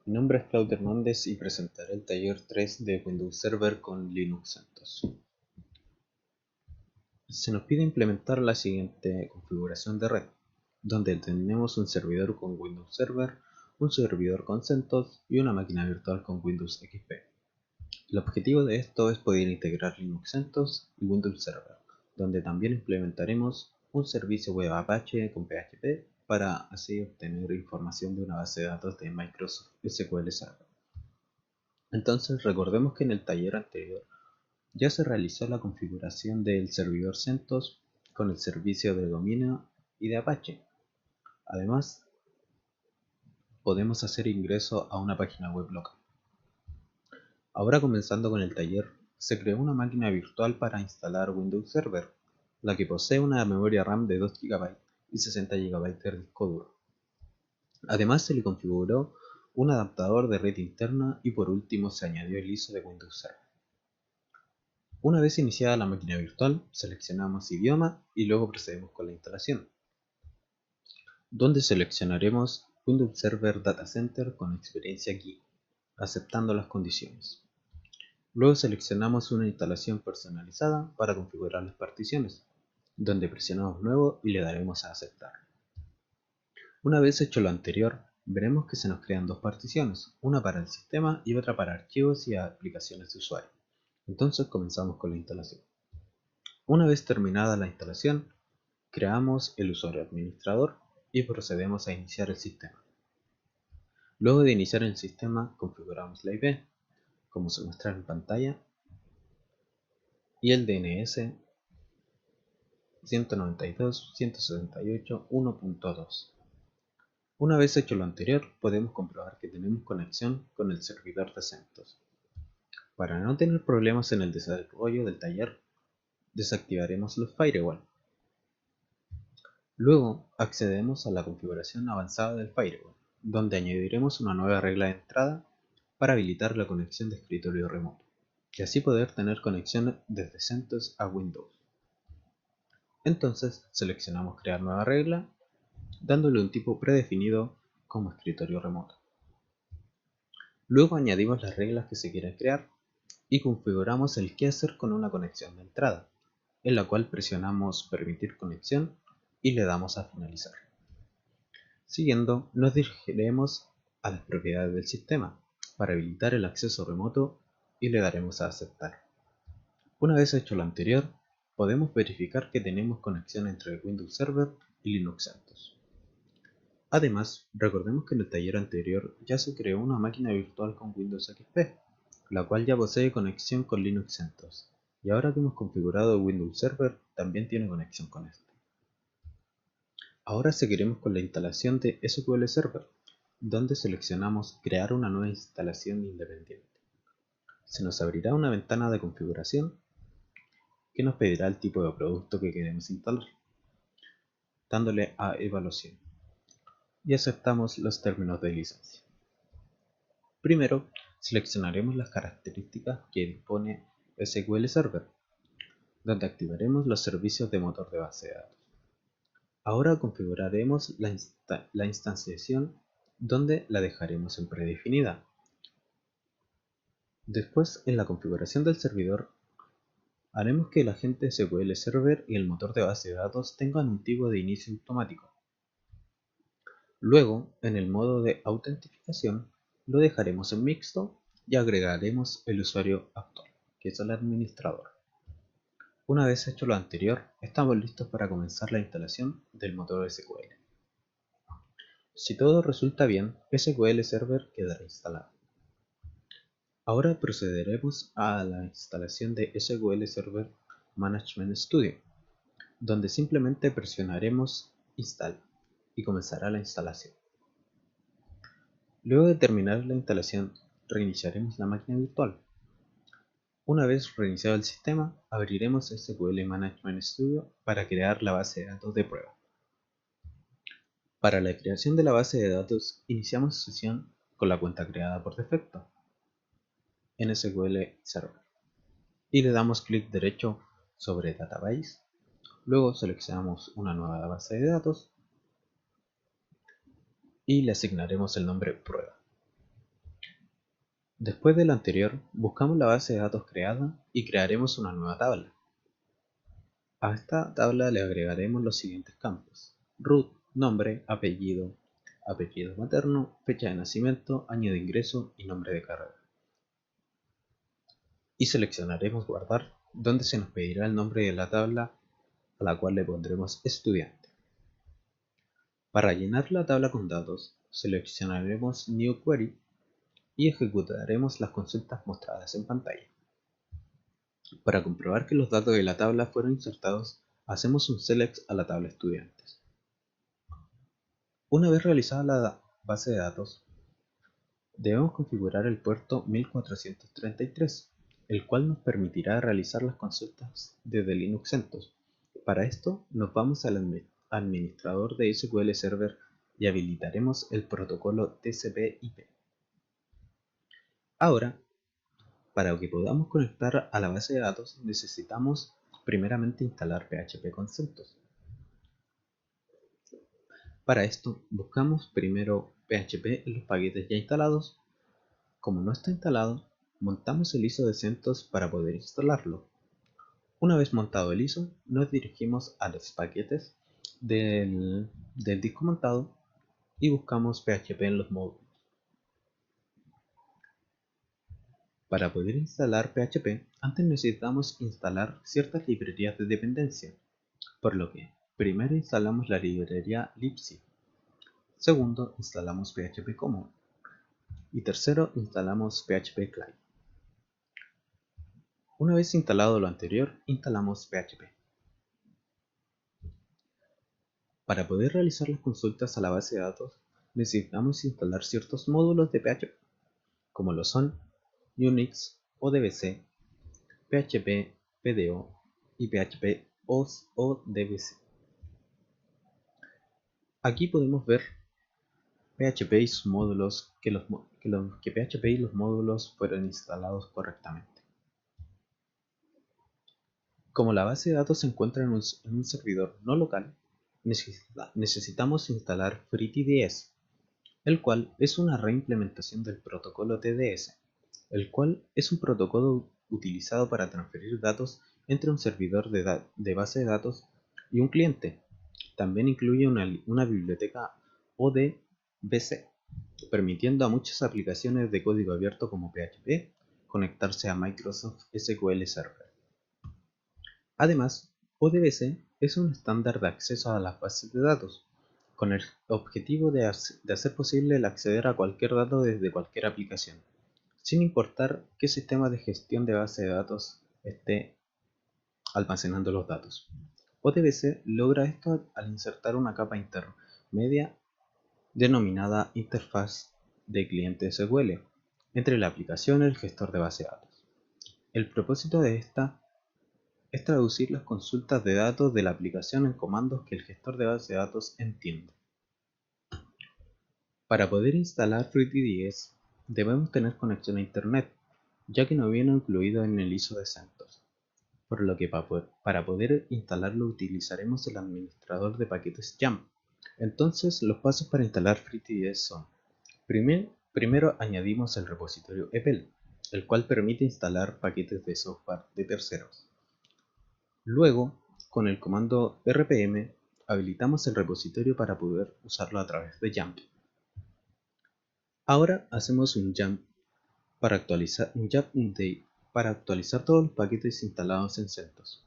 Mi nombre es Claudio Hernández y presentaré el taller 3 de Windows Server con Linux CentOS. Se nos pide implementar la siguiente configuración de red, donde tenemos un servidor con Windows Server, un servidor con CentOS y una máquina virtual con Windows XP. El objetivo de esto es poder integrar Linux CentOS y Windows Server, donde también implementaremos un servicio web Apache con PHP para así obtener información de una base de datos de Microsoft SQL Server. Entonces recordemos que en el taller anterior ya se realizó la configuración del servidor CentOS con el servicio de dominio y de Apache. Además, podemos hacer ingreso a una página web local. Ahora, comenzando con el taller, se creó una máquina virtual para instalar Windows Server, la que posee una memoria RAM de 2 GB y 60 GB de disco duro. Además, se le configuró un adaptador de red interna y por último se añadió el ISO de Windows Server. Una vez iniciada la máquina virtual, seleccionamos idioma y luego procedemos con la instalación, donde seleccionaremos Windows Server Data Center con experiencia aquí, aceptando las condiciones. Luego seleccionamos una instalación personalizada para configurar las particiones, donde presionamos Nuevo y le daremos a aceptar. Una vez hecho lo anterior, veremos que se nos crean dos particiones, una para el sistema y otra para archivos y aplicaciones de usuario. Entonces comenzamos con la instalación. Una vez terminada la instalación, creamos el usuario administrador y procedemos a iniciar el sistema. Luego de iniciar el sistema, configuramos la IP, como se muestra en pantalla, y el DNS 192.168.1.2. Una vez hecho lo anterior, podemos comprobar que tenemos conexión con el servidor de CentOS. Para no tener problemas en el desarrollo del taller, desactivaremos los firewall. Luego accedemos a la configuración avanzada del firewall, donde añadiremos una nueva regla de entrada para habilitar la conexión de escritorio remoto, y así poder tener conexión desde CentOS a Windows. Entonces seleccionamos crear nueva regla, dándole un tipo predefinido como escritorio remoto. Luego añadimos las reglas que se quieren crear y configuramos el qué hacer con una conexión de entrada, en la cual presionamos permitir conexión y le damos a finalizar. Siguiendo, nos dirigiremos a las propiedades del sistema para habilitar el acceso remoto y le daremos a aceptar. Una vez hecho lo anterior, podemos verificar que tenemos conexión entre Windows Server y Linux CentOS. Además, recordemos que en el taller anterior ya se creó una máquina virtual con Windows XP, la cual ya posee conexión con Linux CentOS, y ahora que hemos configurado Windows Server también tiene conexión con este. Ahora seguiremos con la instalación de SQL Server, donde seleccionamos crear una nueva instalación independiente. Se nos abrirá una ventana de configuración que nos pedirá el tipo de producto que queremos instalar, dándole a evaluación, y aceptamos los términos de licencia. Primero, seleccionaremos las características que dispone SQL Server, donde activaremos los servicios de motor de base de datos. Ahora configuraremos la instanciación, donde la dejaremos en predefinida. Después, en la configuración del servidor, haremos que el agente SQL Server y el motor de base de datos tengan un tipo de inicio automático. Luego, en el modo de autentificación, lo dejaremos en mixto y agregaremos el usuario actual, que es el administrador. Una vez hecho lo anterior, estamos listos para comenzar la instalación del motor SQL. Si todo resulta bien, SQL Server quedará instalado. Ahora procederemos a la instalación de SQL Server Management Studio, donde simplemente presionaremos Install y comenzará la instalación. Luego de terminar la instalación, reiniciaremos la máquina virtual. Una vez reiniciado el sistema, abriremos SQL Management Studio para crear la base de datos de prueba. Para la creación de la base de datos, iniciamos sesión con la cuenta creada por defecto en SQL Server y le damos clic derecho sobre Database. Luego seleccionamos una nueva base de datos y le asignaremos el nombre prueba. Después de lo anterior, buscamos la base de datos creada y crearemos una nueva tabla. A esta tabla le agregaremos los siguientes campos: root, nombre, apellido, apellido materno, fecha de nacimiento, año de ingreso y nombre de carrera. Y seleccionaremos guardar, donde se nos pedirá el nombre de la tabla a la cual le pondremos estudiante. Para llenar la tabla con datos, seleccionaremos New Query y ejecutaremos las consultas mostradas en pantalla. Para comprobar que los datos de la tabla fueron insertados, hacemos un select a la tabla estudiantes. Una vez realizada la base de datos, debemos configurar el puerto 1433, el cual nos permitirá realizar las consultas desde Linux CentOS. Para esto, nos vamos al administrador de SQL Server y habilitaremos el protocolo TCP/IP. Ahora, para que podamos conectar a la base de datos, necesitamos primeramente instalar PHP con CentOS. Para esto, buscamos primero PHP en los paquetes ya instalados. Como no está instalado, montamos el ISO de CentOS para poder instalarlo. Una vez montado el ISO, nos dirigimos a los paquetes del disco montado y buscamos PHP en los módulos. Para poder instalar PHP, antes necesitamos instalar ciertas librerías de dependencia, por lo que primero instalamos la librería libc, segundo instalamos PHP Common y tercero instalamos PHP Client. Una vez instalado lo anterior, instalamos PHP. Para poder realizar las consultas a la base de datos, necesitamos instalar ciertos módulos de PHP, como lo son Unix, ODBC, PHP PDO y PHP ODBC. Aquí podemos ver PHP y sus módulos, que PHP y los módulos fueron instalados correctamente. Como la base de datos se encuentra en un servidor no local, necesitamos instalar FreeTDS, el cual es una reimplementación del protocolo TDS, el cual es un protocolo utilizado para transferir datos entre un servidor de base de datos y un cliente. También incluye una biblioteca ODBC, permitiendo a muchas aplicaciones de código abierto como PHP conectarse a Microsoft SQL Server. Además, ODBC es un estándar de acceso a las bases de datos, con el objetivo de hacer posible el acceder a cualquier dato desde cualquier aplicación, sin importar qué sistema de gestión de base de datos esté almacenando los datos. ODBC logra esto al insertar una capa intermedia denominada interfaz de cliente SQL entre la aplicación y el gestor de base de datos. El propósito de esta es traducir las consultas de datos de la aplicación en comandos que el gestor de base de datos entiende. Para poder instalar FreeTDS debemos tener conexión a internet, ya que no viene incluido en el ISO de CentOS, por lo que para poder instalarlo utilizaremos el administrador de paquetes YAML. Entonces los pasos para instalar FreeTDS son: primero añadimos el repositorio EPEL, el cual permite instalar paquetes de software de terceros. Luego, con el comando rpm, habilitamos el repositorio para poder usarlo a través de YAML. Ahora hacemos un YAML update para actualizar todos los paquetes instalados en CentOS.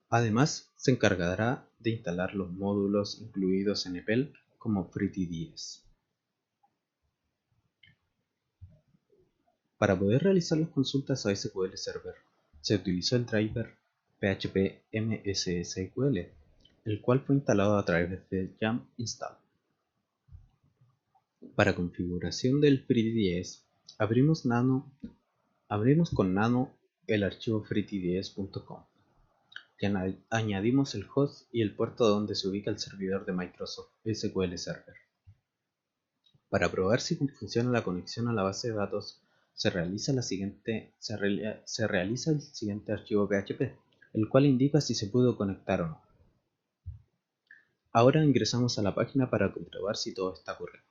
Además, se encargará de instalar los módulos incluidos en EPEL como FreeTDS. Para poder realizar las consultas a SQL Server, se utilizó el driver PHP MSSQL, el cual fue instalado a través de yaml install. Para configuración del FreeTDS, abrimos con nano el archivo freetds.com y añadimos el host y el puerto donde se ubica el servidor de Microsoft SQL Server. Para probar si funciona la conexión a la base de datos, se realiza el siguiente archivo PHP, el cual indica si se pudo conectar o no. Ahora ingresamos a la página para comprobar si todo está correcto.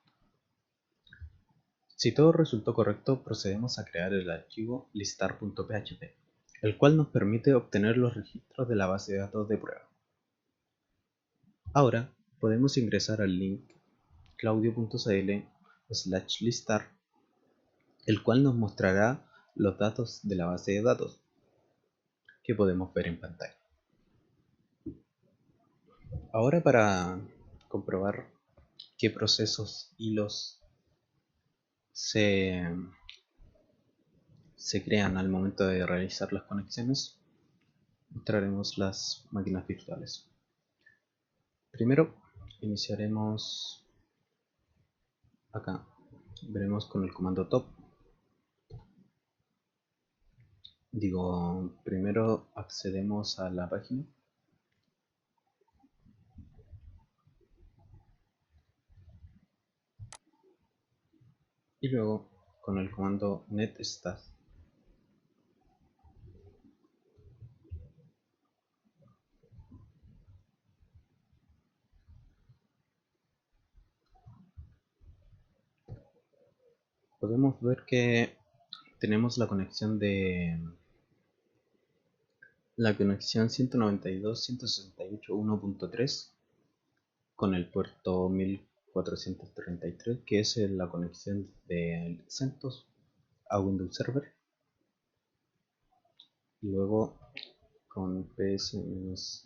Si todo resultó correcto, procedemos a crear el archivo listar.php, el cual nos permite obtener los registros de la base de datos de prueba. Ahora podemos ingresar al link claudio.cl/listar, el cual nos mostrará los datos de la base de datos que podemos ver en pantalla. Ahora, para comprobar qué procesos hilos se crean al momento de realizar las conexiones, mostraremos las máquinas virtuales. Primero iniciaremos acá, veremos con el comando top. Primero accedemos a la página y luego con el comando netstart podemos ver que tenemos la conexión 192.168.1.3 con el puerto 1433, que es la conexión de CentOS a Windows Server. Luego con ps-ef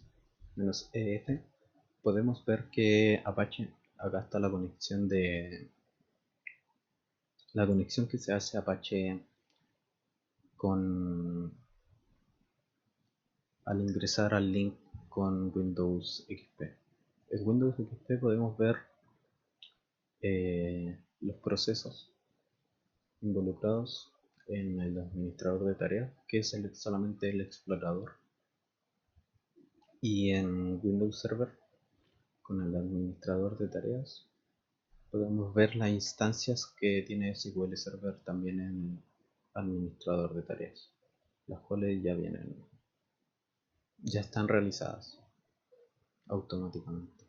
podemos ver que Apache, acá está la conexión que se hace Apache al ingresar al link con Windows XP. En Windows XP podemos ver los procesos involucrados en el administrador de tareas, que es solamente el explorador, y en Windows Server con el administrador de tareas podemos ver las instancias que tiene SQL Server también en administrador de tareas, las cuales ya están realizadas automáticamente.